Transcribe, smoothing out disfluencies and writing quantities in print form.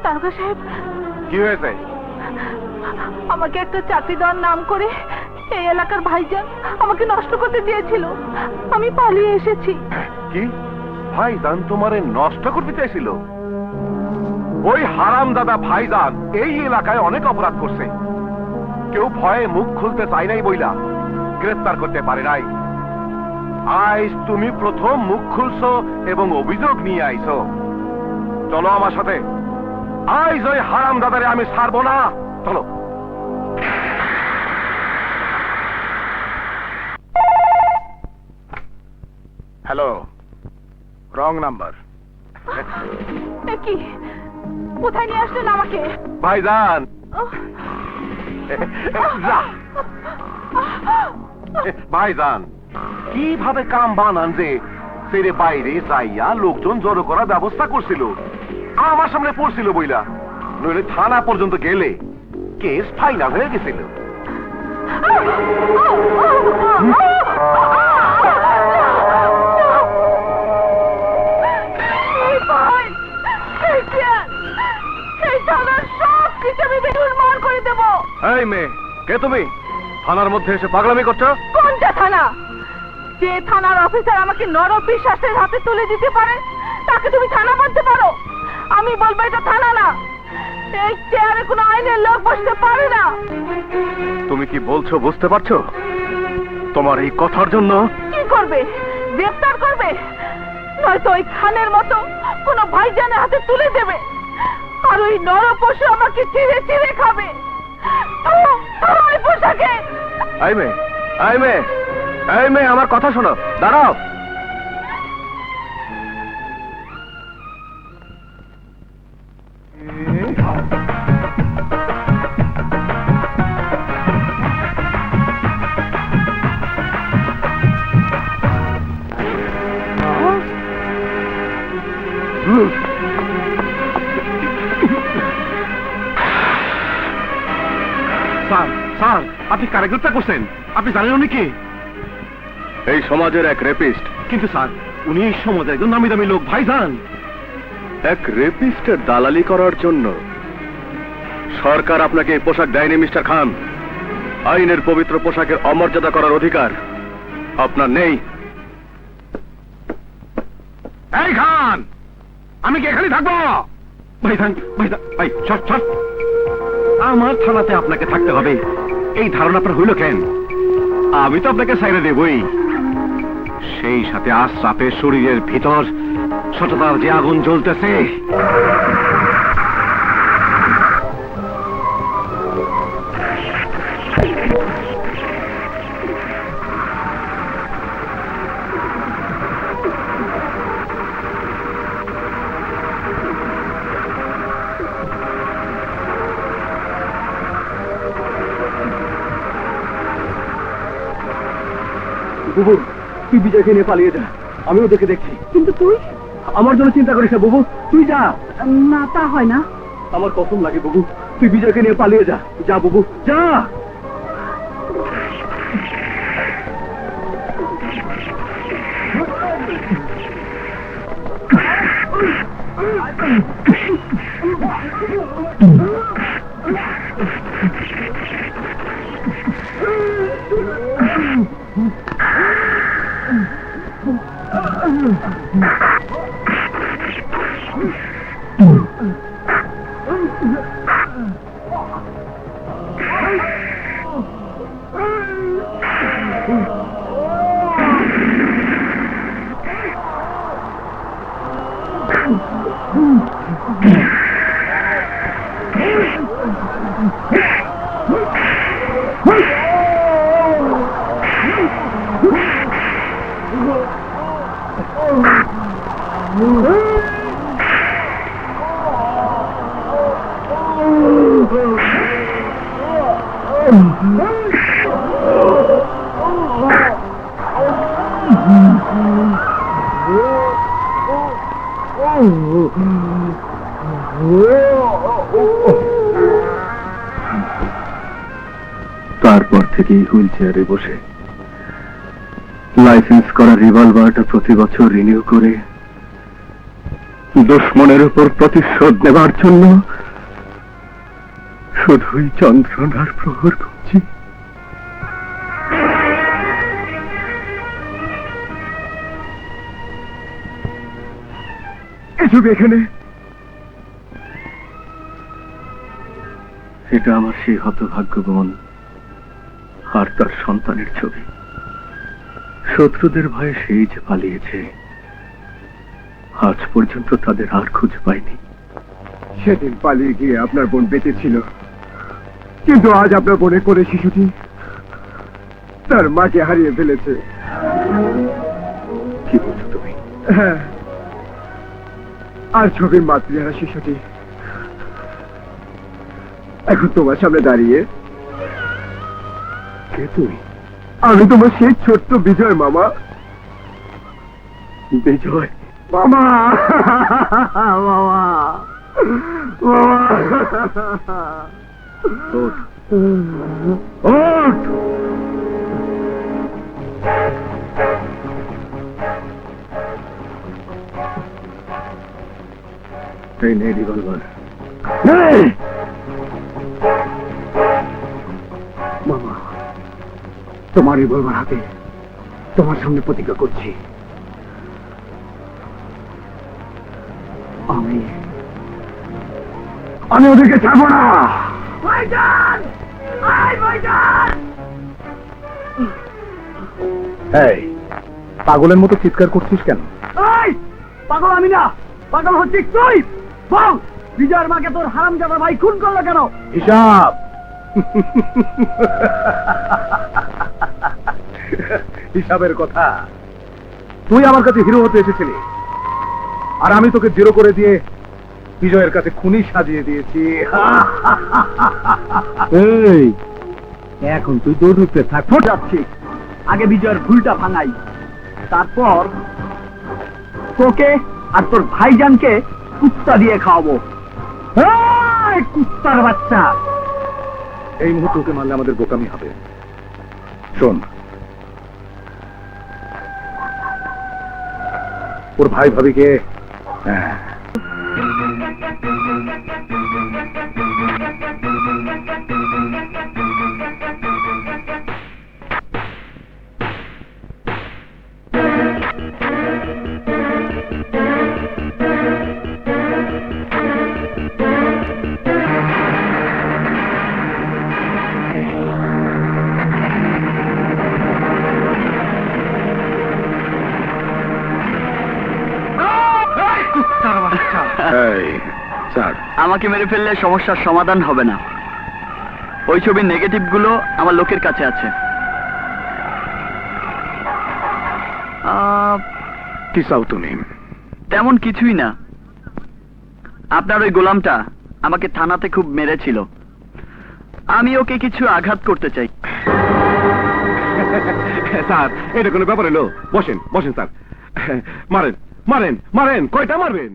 তারকা সাহেব, কি হয়েছে? আমাকে একটা চাকরি দেওয়ার নাম করে এই এলাকার ভাইজান আমাকে নষ্ট করতে চেয়েছিল। আমি পালিয়ে এসেছি। কি ভাইজান তোমারে নষ্ট করতে চাইছিল? ওই হারাম দাদা ভাইজান এই এলাকায় অনেক অপরাধ করছে। কেউ ভয়ে মুখ খুলতে চায় নাই বইলা গ্রেফতার করতে পারে নাই। আজ তুমি প্রথম মুখ খুলছো এবং অভিযোগ নিয়ে আইছো। চলো আমার সাথে। আজ ওই হারাম দাদারে আমি ছাড়বো না। চলো। Hello, wrong number. কি কোথায় নিয়ে আসলেন আমাকে? ভাইজান ভাইজান কিভাবে কাম বানান যে ফেরে বাইরে যাইয়া লোকজন জড়ো করার ব্যবস্থা করছিল, আমার সামনে পড়ছিল বইলা, নইলে থানা পর্যন্ত গেলে কেস ফাইনাল হয়ে গেছিল। এই মেয়ে, কে তুমি? থানার মধ্যে এসে পাগলামি করছো? কোনটা থানা? যে থানার অফিসার আমাকে নরপিশাচের হাতে তুলে দিতে পারে তাকে তুমি থানা বলতে পারো? আমি বলবো এটা থানা না। এই চেয়ারে কোনো আইনের লোক বসতে পারে না। তুমি কি বলছো বুঝতে পারছো? তোমার এই কথার জন্য কি করবে? গ্রেফতার করবে, নয়তো ওই খানের মতো কোনো ভাইজানের হাতে তুলে দেবে, আর ওই নরপশু আমাকে চিড়ে চিড়ে খাবে। ওই পোশাকে এই মেয়ে, এই মেয়ে, এই মেয়ে, আমার কথা শোনো, দাঁড়াও। স্যার, স্যার, আপনি কারে গ্রেফতার করছেন? আপনি জানেন উনি কি? এই সমাজের এক রেপিস্ট। কিন্তু স্যার, উনি এই সমাজের একজন নামি দামি লোক ভাইজান। এক রেপিস্টের দালালি করার জন্য সরকার আপনাকে এই পোশাক দেয়নি মিস্টার খান। আইনের পবিত্র পোশাকের অমর্যাদা করার অধিকার আপনার নেই। এই খান, আমি কি এখানে থাকবো? ভাইজান, ভাইজান, ভাই, ছট ছট। আমার থানাতে আপনাকে থাকতে হবে এই ধারণা আপনার হইল কেন? আমি তো আপনাকে সাইরে দেবই। সেই সাথে আজ রাতে শরীরের ভিতর সততার যে আগুন জ্বলতেছে, বুবু, তুই বিজয়কে নিয়ে পালিয়ে যা, আমিও দেখে দেখছি। কিন্তু তুই? আমার জন্য চিন্তা করিস না বুবু, তুই যা। না, তা হয় না। আমার কসম লাগে বুবু, তুই বিজয়কে নিয়ে পালিয়ে যা। যা বুবু, যা। তারপর থেকেই হুইল চেয়ারে বসে লাইসেন্স করা রিভলভারটা প্রতি বছর রিনিউ করে দুশ্মনের উপর প্রতিশোধ নেবার জন্য শুধুই যন্ত্রণার প্রহর করছি। এসব এখানে। এটা আমার সেই হতভাগ্য বোন আর তার সন্তানের ছবি। শত্রুদের ভয়ে সেই যে পালিয়েছে, আজ পর্যন্ত তাদের আর খুঁজে পাইনি। সেদিন পালিয়ে গিয়ে আপনার বোন বেঁচে ছিল, কিন্তু আজ আপনার বোনের কোলে শিশুটি তার মাকে হারিয়ে ফেলেছে। কি বলছো তুমি? হ্যাঁ, আর ছবির মাতৃহারা শিশুটি এখন তোমার সামনে দাঁড়িয়ে। কে তুমি? আমি তোমার সেই ছোট্ট বিজয় মামা। বিজয় মামা, মামা, ওঠ, ওঠ। এই নে রিভলভার। মামা, তোমার রিভলভার হাতে তোমার সামনে প্রতিজ্ঞা করছি, আমি ওদেরকে ছাড়বো না। ভাইজান! আয় ভাইজান! এই, পাগলের মতো চিৎকার করছিস কেন? এই, পাগল আমি না, পাগল হচ্ছিস তুই। বল, বিজয়ের মাকে তোর হারামজাদা ভাই খুন করলো কেন? হিসাব। হিসাবের কথা? তুই আমার কাছে হিরো হতে এসেছিলি, আর আমি তোকে জিরো করে দিয়ে বিজয়ের কাছে খুনি সাজিয়ে দিয়েছি। এই, এখন তুই দৌড় রূপে থাক। যাচ্ছি, আগে বিজয়ের ভুলটা ভাঙাই, তারপর তোকে আর তোর ভাইজানকে কুত্তা দিয়ে খাওয়াবো। এই, কুত্তার বাচ্চা! এই মুহূর্তে ওকে মারলে আমাদের বোকামি হবে। শোন, ওর ভাই ভাবিকে আমাকে মেরে ফেললে সমস্যার সমাধান হবে না। ওই ছবির নেগেটিভ গুলো আমার লোকের কাছে আছে। কি চাও তুমি? তেমন কিছুই না। আপনার ওই গোলামটা আমাকে থানাতে খুব মেরেছিল, আমি ওকে কিছু আঘাত করতে চাই। স্যার, এটা কোনো ব্যাপার হলো? বসেন বসেন স্যার। মারেন মারেন মারেন, কয়টা মারবেন?